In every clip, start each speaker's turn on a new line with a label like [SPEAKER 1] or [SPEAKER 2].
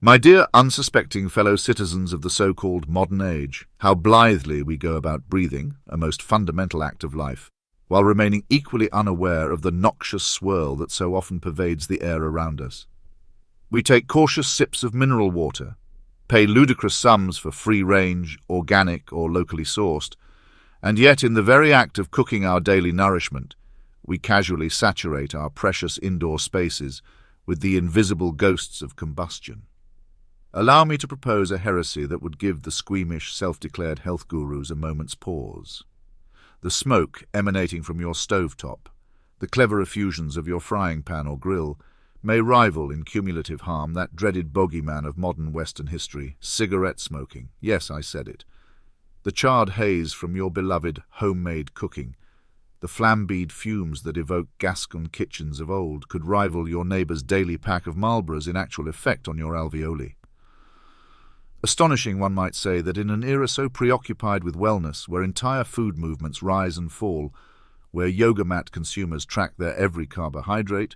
[SPEAKER 1] My dear unsuspecting fellow citizens of the so-called modern age, how blithely we go about breathing, a most fundamental act of life, while remaining equally unaware of the noxious swirl that so often pervades the air around us. We take cautious sips of mineral water, pay ludicrous sums for free-range, organic or locally sourced, and yet in the very act of cooking our daily nourishment, we casually saturate our precious indoor spaces with the invisible ghosts of combustion. Allow me to propose a heresy that would give the squeamish, self-declared health gurus a moment's pause. The smoke emanating from your stovetop, the clever effusions of your frying pan or grill, may rival in cumulative harm that dreaded bogeyman of modern Western history, cigarette smoking. Yes, I said it. The charred haze from your beloved homemade cooking, the flambeed fumes that evoke Gascon kitchens of old, could rival your neighbour's daily pack of Marlboros in actual effect on your alveoli. Astonishing, one might say, that in an era so preoccupied with wellness, where entire food movements rise and fall, where yoga mat consumers track their every carbohydrate,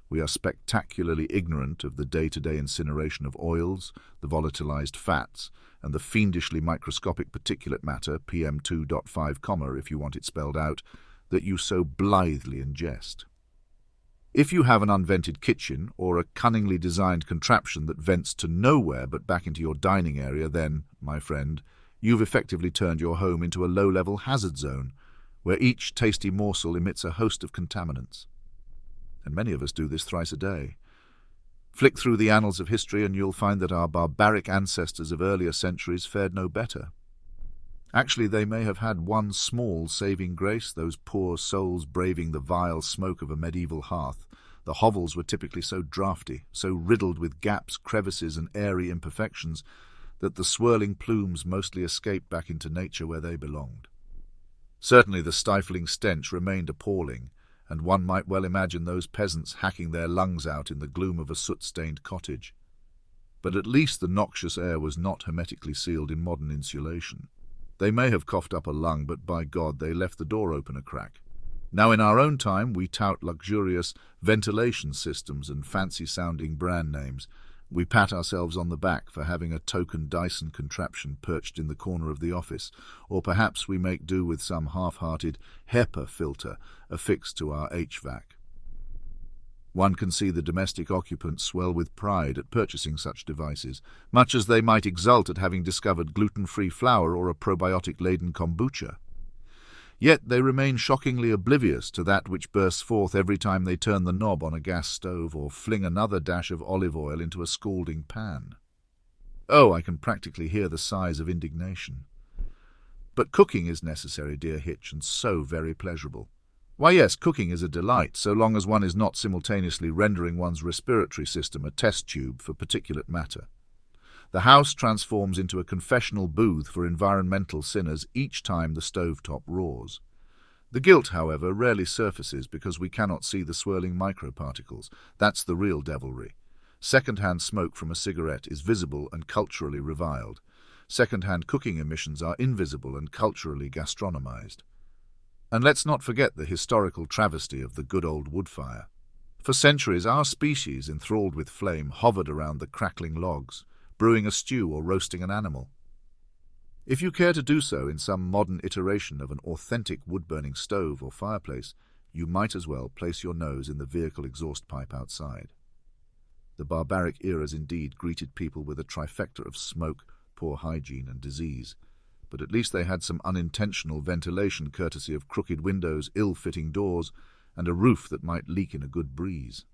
[SPEAKER 1] we are spectacularly ignorant of the day-to-day incineration of oils, the volatilized fats, and the fiendishly microscopic particulate matter, PM2.5, if you want it spelled out, that you so blithely ingest. If you have an unvented kitchen or a cunningly designed contraption that vents to nowhere but back into your dining area, then, my friend, you've effectively turned your home into a low-level hazard zone, where each tasty morsel emits a host of contaminants. And many of us do this thrice a day. Flick through the annals of history and you'll find that our barbaric ancestors of earlier centuries fared no better. Actually, they may have had one small saving grace, those poor souls braving the vile smoke of a medieval hearth. The hovels were typically so draughty, so riddled with gaps, crevices, and airy imperfections, that the swirling plumes mostly escaped back into nature where they belonged. Certainly the stifling stench remained appalling, and one might well imagine those peasants hacking their lungs out in the gloom of a soot-stained cottage. But at least the noxious air was not hermetically sealed in modern insulation. They may have coughed up a lung, but by God, they left the door open a crack. Now in our own time we tout luxurious ventilation systems and fancy-sounding brand names. We pat ourselves on the back for having a token Dyson contraption perched in the corner of the office, or perhaps we make do with some half-hearted HEPA filter affixed to our HVAC. One can see the domestic occupants swell with pride at purchasing such devices, much as they might exult at having discovered gluten-free flour or a probiotic-laden kombucha. Yet they remain shockingly oblivious to that which bursts forth every time they turn the knob on a gas stove or fling another dash of olive oil into a scalding pan. Oh, I can practically hear the sighs of indignation. But cooking is necessary, dear Hitch, and so very pleasurable. Why yes, cooking is a delight, so long as one is not simultaneously rendering one's respiratory system a test tube for particulate matter. The house transforms into a confessional booth for environmental sinners each time the stovetop roars. The guilt, however, rarely surfaces because we cannot see the swirling microparticles. That's the real devilry. Second-hand smoke from a cigarette is visible and culturally reviled. Second-hand cooking emissions are invisible and culturally gastronomized. And let's not forget the historical travesty of the good old wood fire. For centuries, our species, enthralled with flame, hovered around the crackling logs, brewing a stew or roasting an animal. If you care to do so in some modern iteration of an authentic wood-burning stove or fireplace, you might as well place your nose in the vehicle exhaust pipe outside. The barbaric eras indeed greeted people with a trifecta of smoke, poor hygiene, and disease. But at least they had some unintentional ventilation courtesy of crooked windows, ill-fitting doors, and a roof that might leak in a good breeze.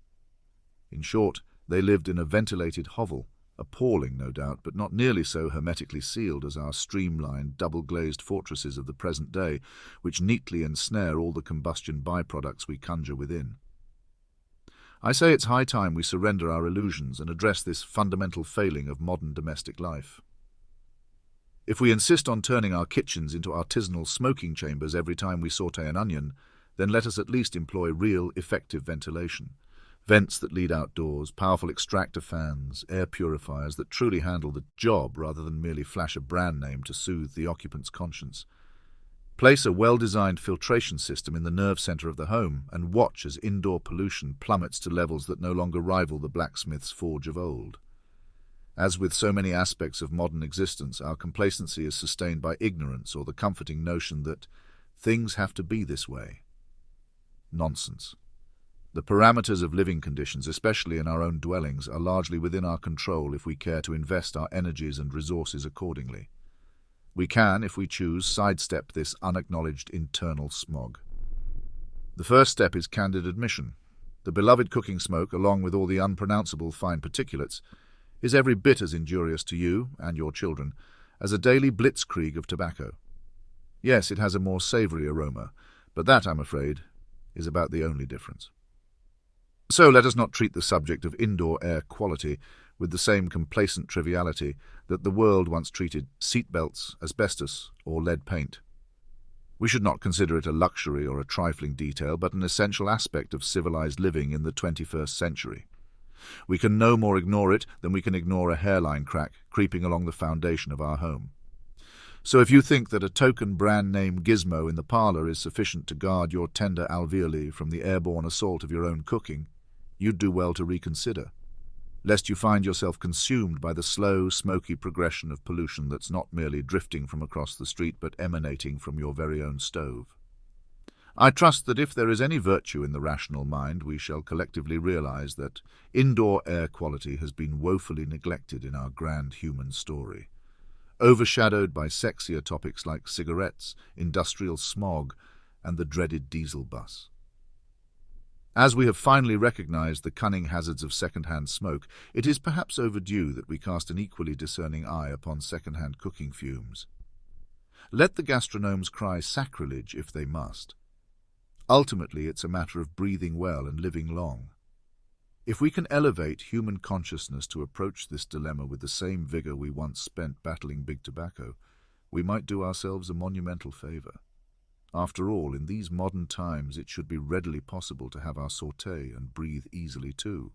[SPEAKER 1] In short, they lived in a ventilated hovel, appalling, no doubt, but not nearly so hermetically sealed as our streamlined, double-glazed fortresses of the present day, which neatly ensnare all the combustion byproducts we conjure within. I say it's high time we surrender our illusions and address this fundamental failing of modern domestic life. If we insist on turning our kitchens into artisanal smoking chambers every time we saute an onion, then let us at least employ real, effective ventilation. Vents that lead outdoors, powerful extractor fans, air purifiers that truly handle the job rather than merely flash a brand name to soothe the occupant's conscience. Place a well-designed filtration system in the nerve center of the home and watch as indoor pollution plummets to levels that no longer rival the blacksmith's forge of old. As with so many aspects of modern existence, our complacency is sustained by ignorance or the comforting notion that things have to be this way. Nonsense. The parameters of living conditions, especially in our own dwellings, are largely within our control if we care to invest our energies and resources accordingly. We can, if we choose, sidestep this unacknowledged internal smog. The first step is candid admission. The beloved cooking smoke, along with all the unpronounceable fine particulates, is every bit as injurious to you and your children as a daily blitzkrieg of tobacco. Yes, it has a more savoury aroma, but that, I'm afraid, is about the only difference. So let us not treat the subject of indoor air quality with the same complacent triviality that the world once treated seat belts, asbestos, or lead paint. We should not consider it a luxury or a trifling detail, but an essential aspect of civilized living in the 21st century. We can no more ignore it than we can ignore a hairline crack creeping along the foundation of our home. So if you think that a token brand-name gizmo in the parlour is sufficient to guard your tender alveoli from the airborne assault of your own cooking, you'd do well to reconsider, lest you find yourself consumed by the slow, smoky progression of pollution that's not merely drifting from across the street but emanating from your very own stove. I trust that if there is any virtue in the rational mind, we shall collectively realize that indoor air quality has been woefully neglected in our grand human story, overshadowed by sexier topics like cigarettes, industrial smog, and the dreaded diesel bus. As we have finally recognized the cunning hazards of second-hand smoke, it is perhaps overdue that we cast an equally discerning eye upon second-hand cooking fumes. Let the gastronomes cry sacrilege if they must. Ultimately, it's a matter of breathing well and living long. If we can elevate human consciousness to approach this dilemma with the same vigor we once spent battling big tobacco, we might do ourselves a monumental favor. After all, in these modern times, it should be readily possible to have our sauté and breathe easily too.